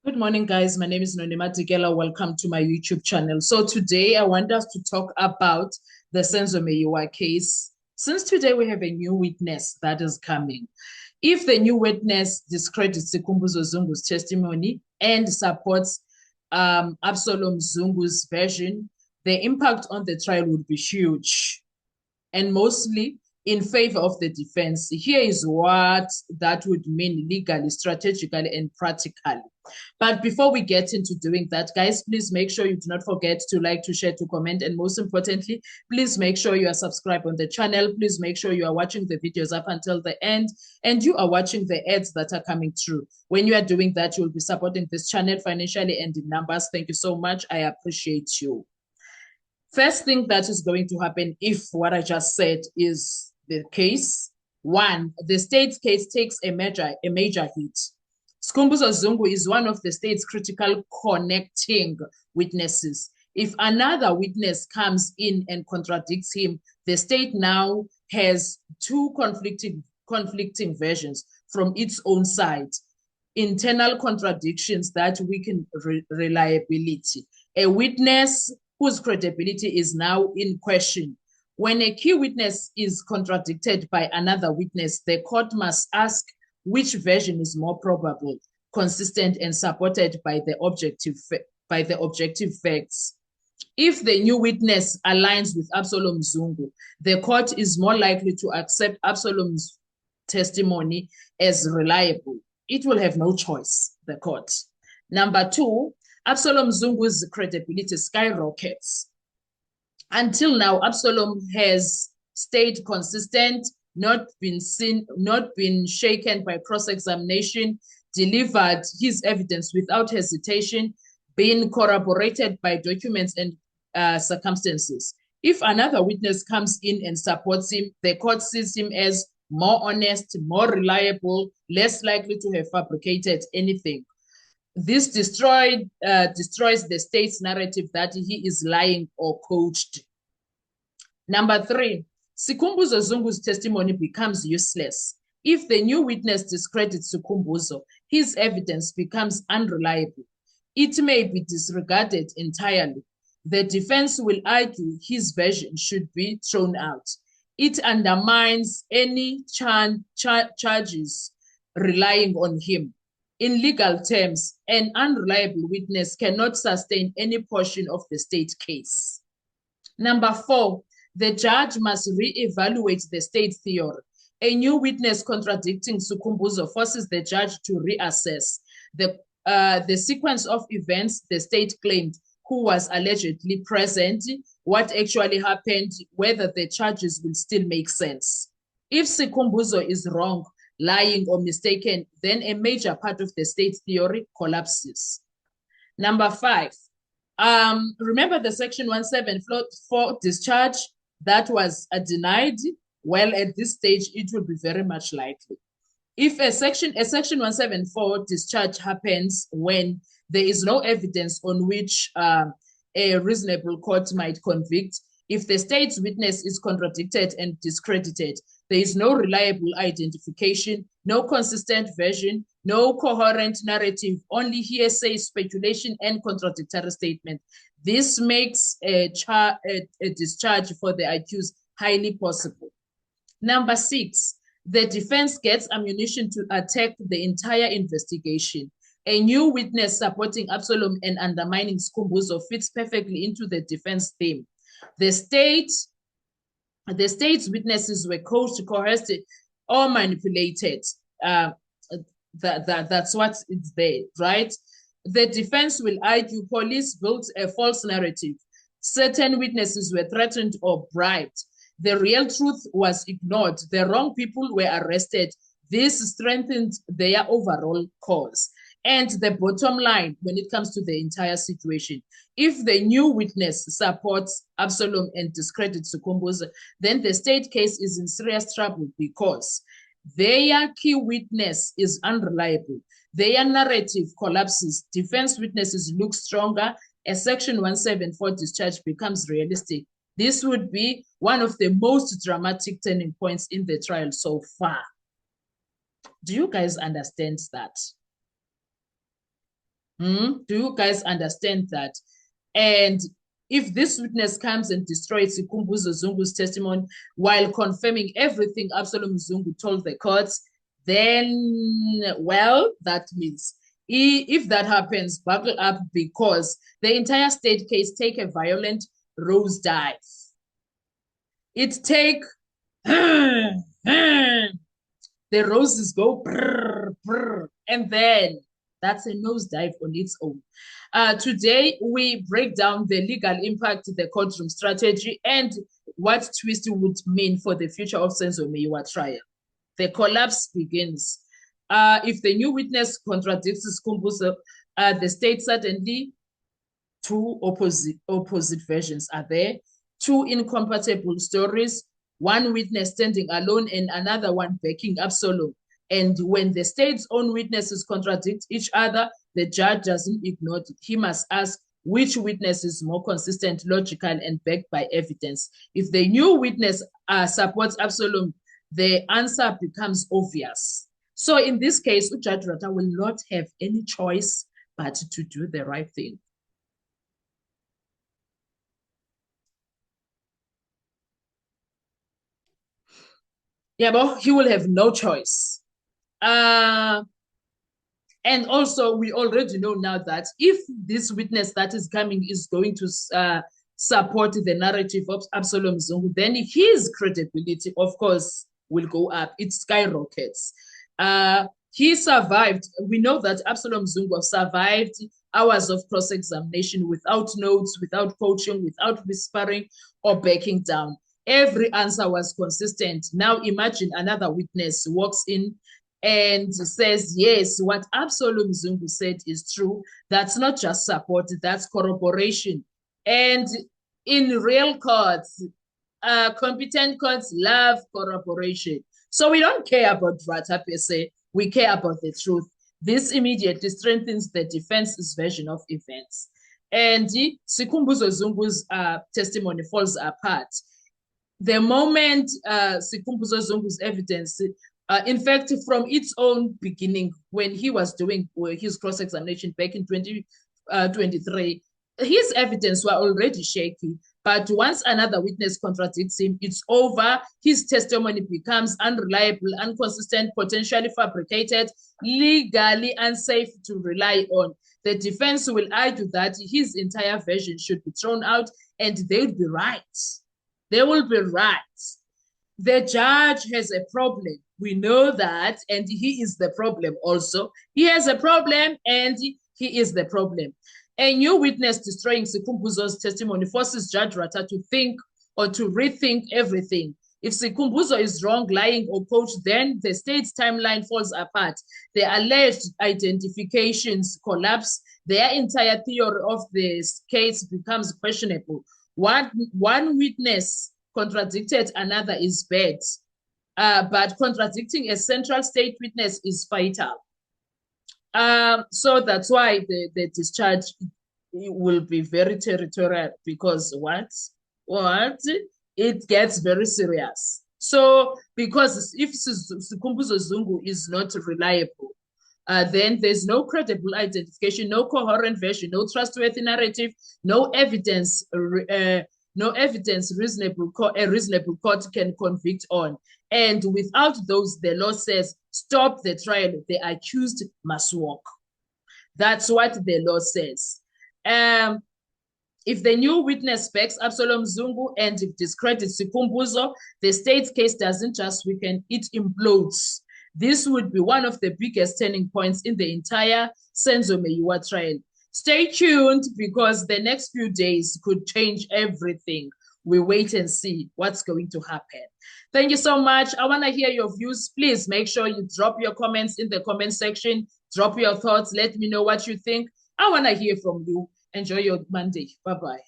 Good morning, guys. My name is Nonima Tigela. Welcome to my YouTube channel. So today I want us to talk about the Senzo Meyiwa case. Since today we have a new witness that is coming. If the new witness discredits Sikhumbuzo Zungu's testimony and supports Absalom Zungu's version, the impact on the trial would be huge and mostly in favor of the defense. Here is what that would mean legally, strategically, and practically. But before we get into doing that, guys, please make sure you do not forget to like, to share, to comment, and most importantly, please make sure you are subscribed on the channel. Please make sure you are watching the videos up until the end, and you are watching the ads that are coming through. When you are doing that, you will be supporting this channel financially and in numbers. Thank you so much. I appreciate you. First thing that is going to happen if what I just said is the case, one, the state's case takes a major hit. Sikhumbuzo Zungu is one of the state's critical connecting witnesses. If another witness comes in and contradicts him, the state now has two conflicting versions from its own side, internal contradictions that weaken reliability. A witness whose credibility is now in question. When a key witness is contradicted by another witness, the court must ask which version is more probable, consistent, and supported by the objective facts. If the new witness aligns with Absalom Zungu, the court is more likely to accept Absalom's testimony as reliable. It will have no choice, the court. Number two, Absalom Zungu's credibility skyrockets. Until now, Absalom has stayed consistent, not been shaken by cross-examination, delivered his evidence without hesitation, been corroborated by documents and circumstances. If another witness comes in and supports him, the court sees him as more honest, more reliable, less likely to have fabricated anything. This destroys the state's narrative that he is lying or coached. Number three, Sikhumbuzo Zungu's testimony becomes useless. If the new witness discredits Sikhumbuzo, his evidence becomes unreliable. It may be disregarded entirely. The defense will argue his version should be thrown out. It undermines any charges relying on him. In legal terms, an unreliable witness cannot sustain any portion of the state case. Number four, the judge must re-evaluate the state theory. A new witness contradicting Sikhumbuzo forces the judge to reassess the sequence of events the state claimed, who was allegedly present, what actually happened, whether the charges will still make sense. If Sikhumbuzo is wrong, lying or mistaken, then a major part of the state theory collapses. Number five, remember the section 174 discharge that was denied? Well, at this stage, it will be very much likely. If a section 174 discharge happens when there is no evidence on which a reasonable court might convict, if the state's witness is contradicted and discredited, there is no reliable identification, no consistent version, no coherent narrative, only hearsay, speculation, and contradictory statement. This makes a discharge for the accused highly possible. Number six, the defense gets ammunition to attack the entire investigation. A new witness supporting Absalom and undermining Sikhumbuzo fits perfectly into the defense theme. The state's witnesses were coached, coerced, or manipulated. That's what it's there, right? The defense will argue police built a false narrative. Certain witnesses were threatened or bribed. The real truth was ignored. The wrong people were arrested. This strengthened their overall cause. And the bottom line, when it comes to the entire situation, if the new witness supports Absalom and discredits Sikhumbuzo, then the state case is in serious trouble because their key witness is unreliable. Their narrative collapses. Defense witnesses look stronger. A section 174 discharge becomes realistic. This would be one of the most dramatic turning points in the trial so far. Do you guys understand that? Do you guys understand that? And if this witness comes and destroys Sikhumbuzo Zungu's testimony while confirming everything Absalom Zungu told the courts, then, well, that means if that happens, buckle up, because the entire state case take a violent rose dive. It take the roses go brr, brr, and then that's a nosedive on its own. Today, we break down the legal impact, the courtroom strategy, and what twist would mean for the future of Senzo Meyiwa trial. The collapse begins. If the new witness contradicts Sikhumbuzo, the state suddenly two opposite versions are there, two incompatible stories, one witness standing alone and another one backing Absalom. And when the state's own witnesses contradict each other, the judge doesn't ignore it. He must ask which witness is more consistent, logical, and backed by evidence. If the new witness supports Absalom, the answer becomes obvious. So in this case, Judge Rata will not have any choice but to do the right thing. Yeah, but he will have no choice. And also, we already know now that if this witness that is coming is going to support the narrative of Absalom Zungu, then his credibility, of course, will go up. It skyrockets. He survived. We know that Absalom Zungu survived hours of cross-examination without notes, without coaching, without whispering or backing down. Every answer was consistent. Now imagine another witness walks in and says, yes, what Absalom Zungu said is true. That's not just support, that's corroboration. And in real courts, competent courts love corroboration. So we don't care about Rata per se, we care about the truth. This immediately strengthens the defense's version of events. And Sikhumbuzo Zungu's testimony falls apart. The moment Sikhumbuzo Zungu's evidence, in fact, from its own beginning, when he was doing his cross-examination back in 2023, his evidence were already shaky. But once another witness contradicts him, it's over. His testimony becomes unreliable, inconsistent, potentially fabricated, legally unsafe to rely on. The defense will argue that his entire version should be thrown out, and they would be right. They will be right. The judge has a problem. We know that, and he is the problem also. He has a problem, and he is the problem. A new witness destroying Sikhumbuzo's testimony forces Judge Rata to think or to rethink everything. If Sikhumbuzo is wrong, lying, or coached, then the state's timeline falls apart. The alleged identifications collapse. Their entire theory of this case becomes questionable. One witness contradicted another is bad, but contradicting a central state witness is fatal. So that's why the discharge will be very territorial, because what? It gets very serious. So because if Sikhumbuzo Zungu is not reliable, then there's no credible identification, no coherent version, no trustworthy narrative, no evidence, a reasonable court can convict on. And without those, the law says, stop the trial, the accused must walk. That's what the law says. If the new witness backs Absalom Zungu and discredits Sikhumbuzo, the state's case doesn't just weaken, it implodes. This would be one of the biggest turning points in the entire Senzo Meyiwa trial. Stay tuned, because the next few days could change everything. We wait and see what's going to happen. Thank you so much. I want to hear your views. Please make sure you drop your comments in the comment section. Drop your thoughts. Let me know what you think. I want to hear from you. Enjoy your Monday. Bye-bye.